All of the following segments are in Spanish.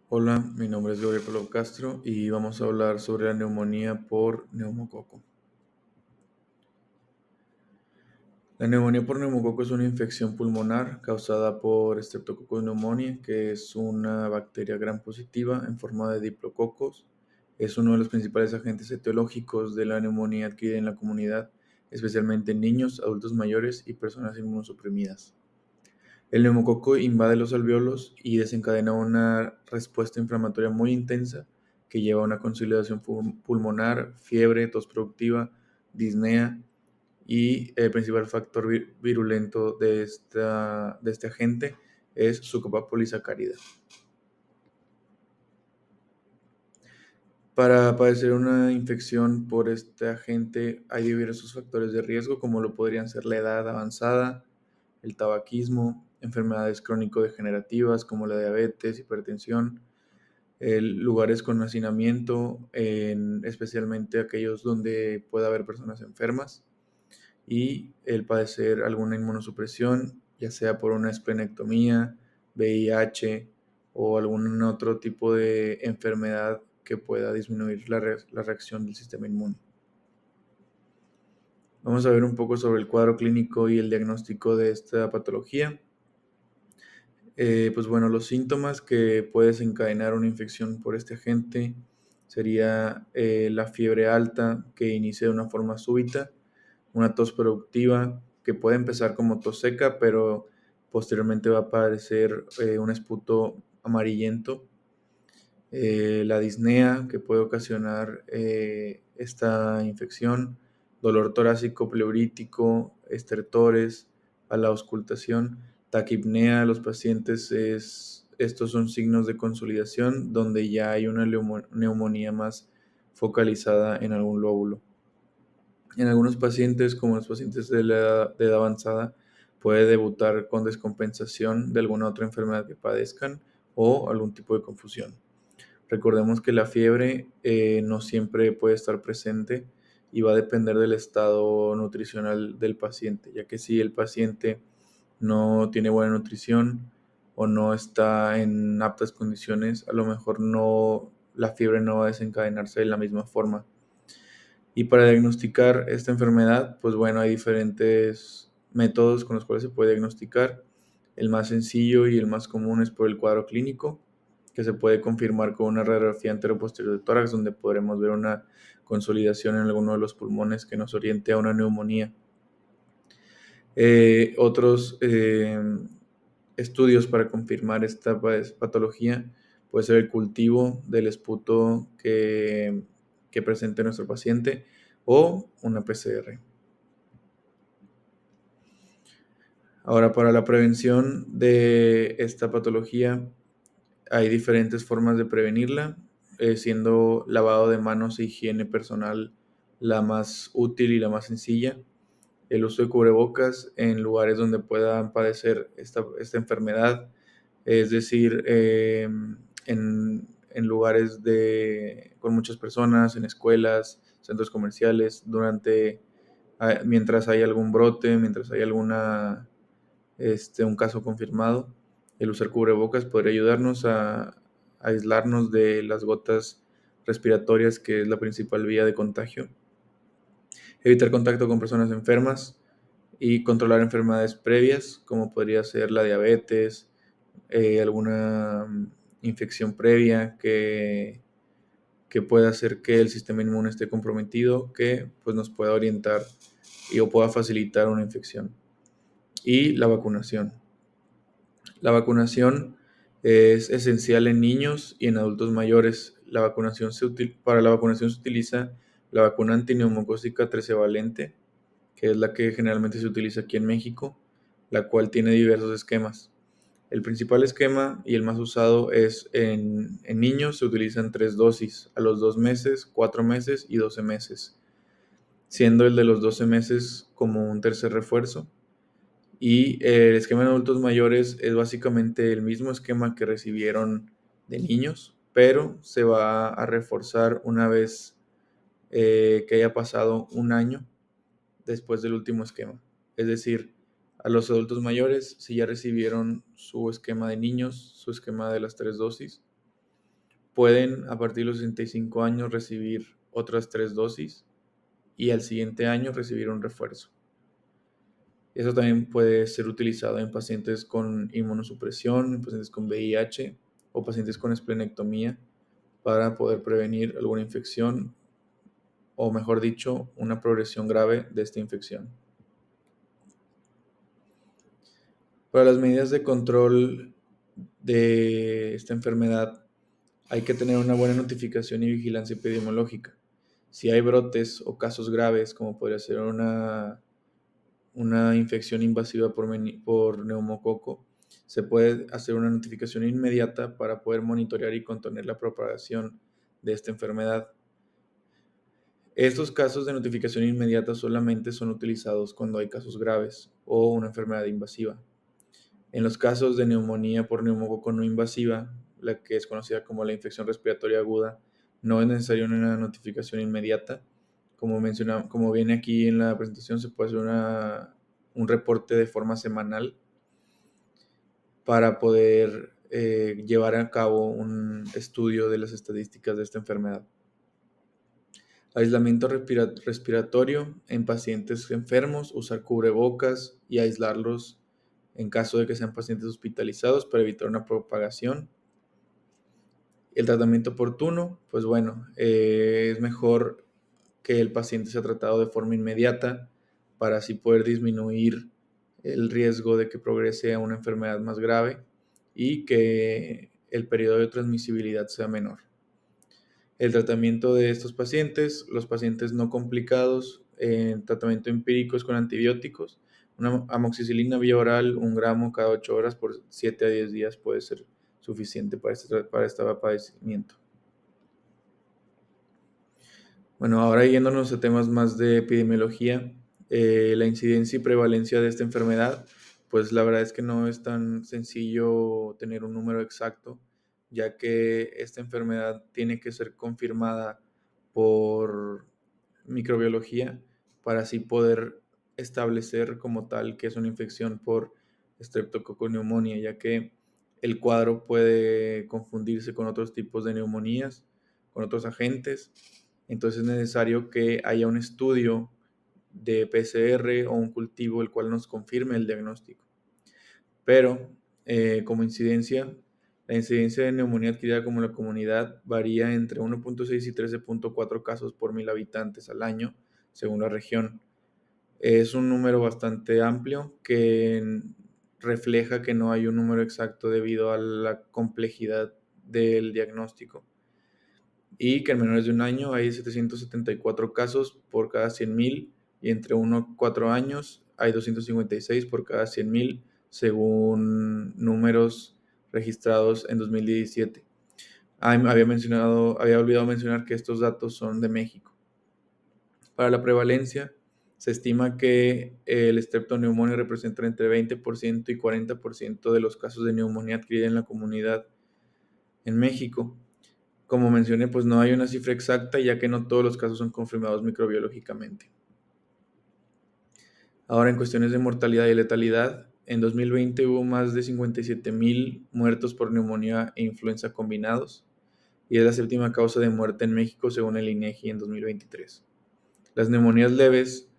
Hola, mi nombre es Gabriel Pablo Castro y vamos a hablar sobre la neumonía por neumococo. La neumonía por neumococo es una infección pulmonar causada por Streptococcus pneumoniae, que es una bacteria gram positiva en forma de diplococos. Es uno de los principales agentes etiológicos de la neumonía adquirida en la comunidad, especialmente en niños, adultos mayores y personas inmunosuprimidas. El neumococo invade los alvéolos y desencadena una respuesta inflamatoria muy intensa que lleva a una consolidación pulmonar, fiebre, tos productiva, disnea y el principal factor virulento de este agente es su capa polisacárida. Para padecer una infección por este agente hay diversos factores de riesgo, como lo podrían ser la edad avanzada, el tabaquismo, enfermedades crónico-degenerativas como la diabetes, hipertensión, lugares con hacinamiento, especialmente aquellos donde pueda haber personas enfermas, y el padecer alguna inmunosupresión, ya sea por una esplenectomía, VIH o algún otro tipo de enfermedad que pueda disminuir la reacción del sistema inmune. Vamos a ver un poco sobre el cuadro clínico y el diagnóstico de esta patología. Pues bueno, los síntomas que puede desencadenar una infección por este agente sería la fiebre alta que inicia de una forma súbita, una tos productiva que puede empezar como tos seca, pero posteriormente va a aparecer un esputo amarillento, la disnea que puede ocasionar esta infección, dolor torácico pleurítico, estertores, a la auscultación, taquipnea. Los pacientes estos son signos de consolidación donde ya hay una neumonía más focalizada en algún lóbulo. En algunos pacientes, como los pacientes de edad avanzada, puede debutar con descompensación de alguna otra enfermedad que padezcan o algún tipo de confusión. Recordemos que la fiebre no siempre puede estar presente y va a depender del estado nutricional del paciente, ya que si el paciente no tiene buena nutrición o no está en aptas condiciones, a lo mejor la fiebre no va a desencadenarse de la misma forma. Y para diagnosticar esta enfermedad, pues bueno, hay diferentes métodos con los cuales se puede diagnosticar. El más sencillo y el más común es por el cuadro clínico, que se puede confirmar con una radiografía anteroposterior de tórax, donde podremos ver una consolidación en alguno de los pulmones que nos oriente a una neumonía. Otros estudios para confirmar esta patología puede ser el cultivo del esputo que presente nuestro paciente o una PCR. Ahora, para la prevención de esta patología, hay diferentes formas de prevenirla, siendo lavado de manos e higiene personal la más útil y la más sencilla. El uso de cubrebocas en lugares donde puedan padecer esta enfermedad, es decir, en lugares con muchas personas, en escuelas, centros comerciales, mientras hay algún brote, mientras hay un caso confirmado. El usar cubrebocas podría ayudarnos a aislarnos de las gotas respiratorias, que es la principal vía de contagio. Evitar contacto con personas enfermas y controlar enfermedades previas, como podría ser la diabetes, alguna infección previa que pueda hacer que el sistema inmune esté comprometido, que pues, nos pueda orientar o pueda facilitar una infección. Y la vacunación. La vacunación es esencial en niños y en adultos mayores. Para la vacunación se utiliza la vacuna antineumocócica trivalente, que es la que generalmente se utiliza aquí en México, la cual tiene diversos esquemas. El principal esquema y el más usado es en niños. Se utilizan 3 dosis, a los 2 meses, 4 meses y 12 meses, siendo el de los 12 meses como un tercer refuerzo. Y el esquema en adultos mayores es básicamente el mismo esquema que recibieron de niños, pero se va a reforzar una vez que haya pasado un año después del último esquema. Es decir, a los adultos mayores, si ya recibieron su esquema de niños, su esquema de las 3 dosis, pueden a partir de los 65 años recibir otras 3 dosis y al siguiente año recibir un refuerzo. Eso también puede ser utilizado en pacientes con inmunosupresión, en pacientes con VIH o pacientes con esplenectomía para poder prevenir alguna infección o, mejor dicho, una progresión grave de esta infección. Para las medidas de control de esta enfermedad hay que tener una buena notificación y vigilancia epidemiológica. Si hay brotes o casos graves, como podría ser una infección invasiva por neumococo, se puede hacer una notificación inmediata para poder monitorear y contener la propagación de esta enfermedad. Estos casos de notificación inmediata solamente son utilizados cuando hay casos graves o una enfermedad invasiva. En los casos de neumonía por neumococo no invasiva, la que es conocida como la infección respiratoria aguda, no es necesaria una notificación inmediata. Como viene aquí en la presentación, se puede hacer un reporte de forma semanal para poder llevar a cabo un estudio de las estadísticas de esta enfermedad. Aislamiento respiratorio en pacientes enfermos, usar cubrebocas y aislarlos en caso de que sean pacientes hospitalizados para evitar una propagación. El tratamiento oportuno, pues bueno, es mejor que el paciente sea tratado de forma inmediata para así poder disminuir el riesgo de que progrese a una enfermedad más grave y que el periodo de transmisibilidad sea menor. El tratamiento de estos pacientes, los pacientes no complicados, tratamiento empírico es con antibióticos, una amoxicilina vía oral, 1 gramo cada 8 horas por 7 a 10 días puede ser suficiente para este padecimiento. Bueno, ahora yéndonos a temas más de epidemiología, la incidencia y prevalencia de esta enfermedad, pues la verdad es que no es tan sencillo tener un número exacto, ya que esta enfermedad tiene que ser confirmada por microbiología para así poder establecer como tal que es una infección por Streptococcus pneumoniae, ya que el cuadro puede confundirse con otros tipos de neumonías, con otros agentes. Entonces es necesario que haya un estudio de PCR o un cultivo el cual nos confirme el diagnóstico. Pero como incidencia, la incidencia de neumonía adquirida como la comunidad varía entre 1.6 y 13.4 casos por 1.000 habitantes al año, según la región. Es un número bastante amplio que refleja que no hay un número exacto debido a la complejidad del diagnóstico y que en menores de un año hay 774 casos por cada 100.000 y entre 1 y 4 años hay 256 por cada 100.000 según números registrados en 2017. Había olvidado mencionar que estos datos son de México. Para la prevalencia, se estima que el streptoneumonía representa entre 20% y 40% de los casos de neumonía adquirida en la comunidad en México. Como mencioné, pues no hay una cifra exacta, ya que no todos los casos son confirmados microbiológicamente. Ahora, en cuestiones de mortalidad y letalidad, en 2020 hubo más de 57,000 muertos por neumonía e influenza combinados, y es la séptima causa de muerte en México según el INEGI en 2023. Las neumonías leves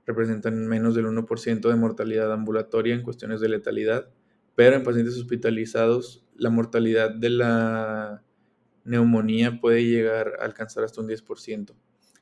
representan menos del 1% de mortalidad ambulatoria en cuestiones de letalidad, pero en pacientes hospitalizados la mortalidad de la neumonía puede llegar a alcanzar hasta un 10%,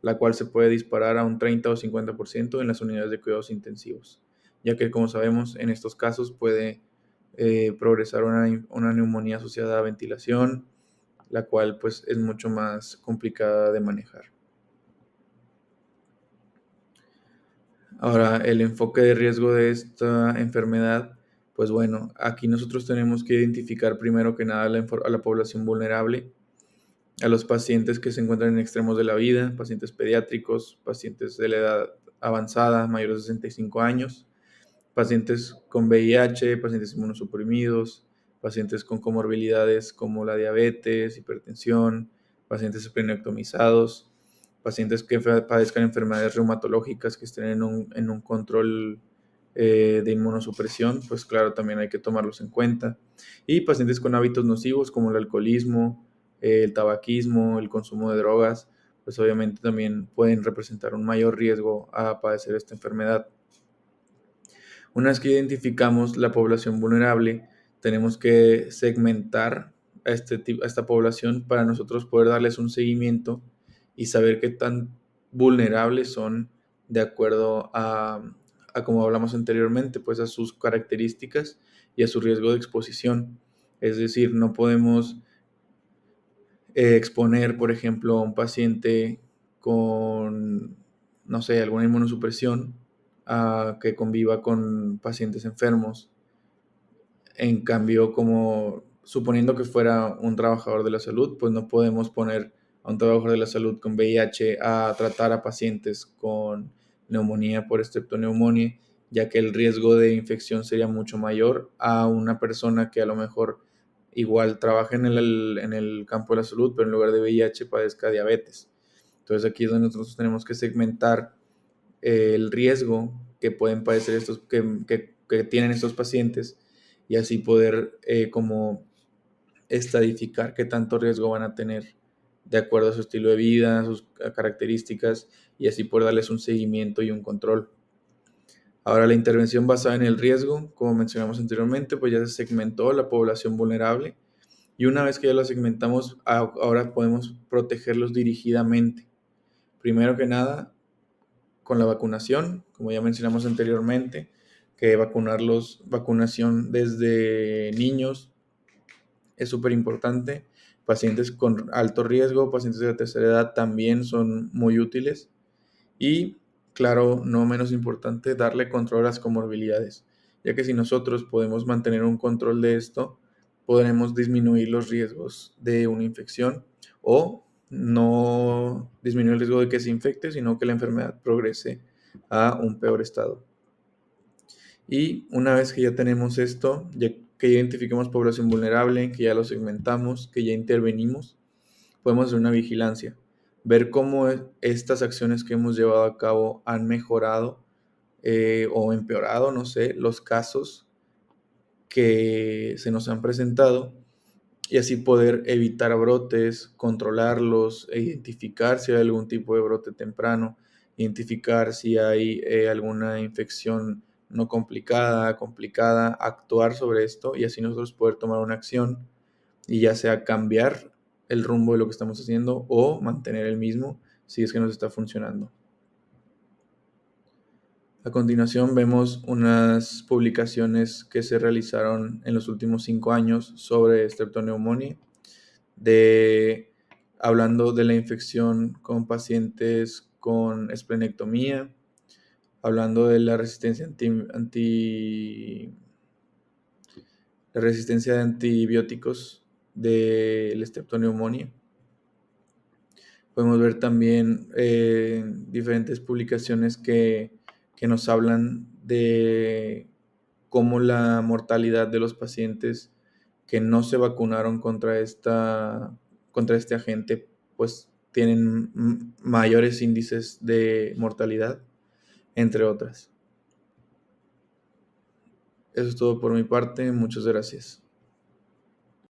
la cual se puede disparar a un 30 o 50% en las unidades de cuidados intensivos, ya que como sabemos en estos casos puede progresar una neumonía asociada a ventilación, la cual pues es mucho más complicada de manejar. Ahora, el enfoque de riesgo de esta enfermedad, pues bueno, aquí nosotros tenemos que identificar primero que nada a la población vulnerable, a los pacientes que se encuentran en extremos de la vida, pacientes pediátricos, pacientes de la edad avanzada, mayores de 65 años, pacientes con VIH, pacientes inmunosuprimidos, pacientes con comorbilidades como la diabetes, hipertensión, pacientes esplenectomizados, pacientes que padezcan enfermedades reumatológicas que estén en un control de inmunosupresión, pues claro, también hay que tomarlos en cuenta. Y pacientes con hábitos nocivos como el alcoholismo, el tabaquismo, el consumo de drogas, pues obviamente también pueden representar un mayor riesgo a padecer esta enfermedad. Una vez que identificamos la población vulnerable, tenemos que segmentar a esta población para nosotros poder darles un seguimiento y saber qué tan vulnerables son de acuerdo a como hablamos anteriormente, pues a sus características y a su riesgo de exposición. Es decir, no podemos exponer, por ejemplo, a un paciente con, no sé, alguna inmunosupresión a que conviva con pacientes enfermos. En cambio, como suponiendo que fuera un trabajador de la salud, pues no podemos poner a un trabajador de la salud con VIH a tratar a pacientes con neumonía por streptoneumonía, ya que el riesgo de infección sería mucho mayor a una persona que a lo mejor igual trabaja en el campo de la salud, pero en lugar de VIH padezca diabetes. Entonces aquí es donde nosotros tenemos que segmentar el riesgo que pueden padecer que tienen estos pacientes y así poder como estadificar qué tanto riesgo van a tener de acuerdo a su estilo de vida, a sus características y así poder darles un seguimiento y un control. Ahora la intervención basada en el riesgo, como mencionamos anteriormente, pues ya se segmentó la población vulnerable y una vez que ya la segmentamos, ahora podemos protegerlos dirigidamente. Primero que nada, con la vacunación, como ya mencionamos anteriormente, que vacunación desde niños es súper importante. Pacientes con alto riesgo, pacientes de la tercera edad también son muy útiles. Y, claro, no menos importante, darle control a las comorbilidades, ya que si nosotros podemos mantener un control de esto, podremos disminuir los riesgos de una infección o no disminuir el riesgo de que se infecte, sino que la enfermedad progrese a un peor estado. Y una vez que ya tenemos esto, ya que ya identificamos población vulnerable, que ya lo segmentamos, que ya intervenimos, podemos hacer una vigilancia, ver cómo estas acciones que hemos llevado a cabo han mejorado o empeorado, no sé, los casos que se nos han presentado y así poder evitar brotes, controlarlos, e identificar si hay algún tipo de brote temprano, identificar si hay alguna infección no complicada, complicada, actuar sobre esto y así nosotros poder tomar una acción y ya sea cambiar el rumbo de lo que estamos haciendo o mantener el mismo si es que nos está funcionando. A continuación vemos unas publicaciones que se realizaron en los últimos 5 años sobre streptoneumonía, hablando de la infección con pacientes con esplenectomía, hablando de la resistencia la resistencia de antibióticos del streptoneumonía. Podemos ver también diferentes publicaciones que nos hablan de cómo la mortalidad de los pacientes que no se vacunaron contra este agente, pues tienen mayores índices de mortalidad, entre otras. Eso es todo por mi parte. Muchas gracias.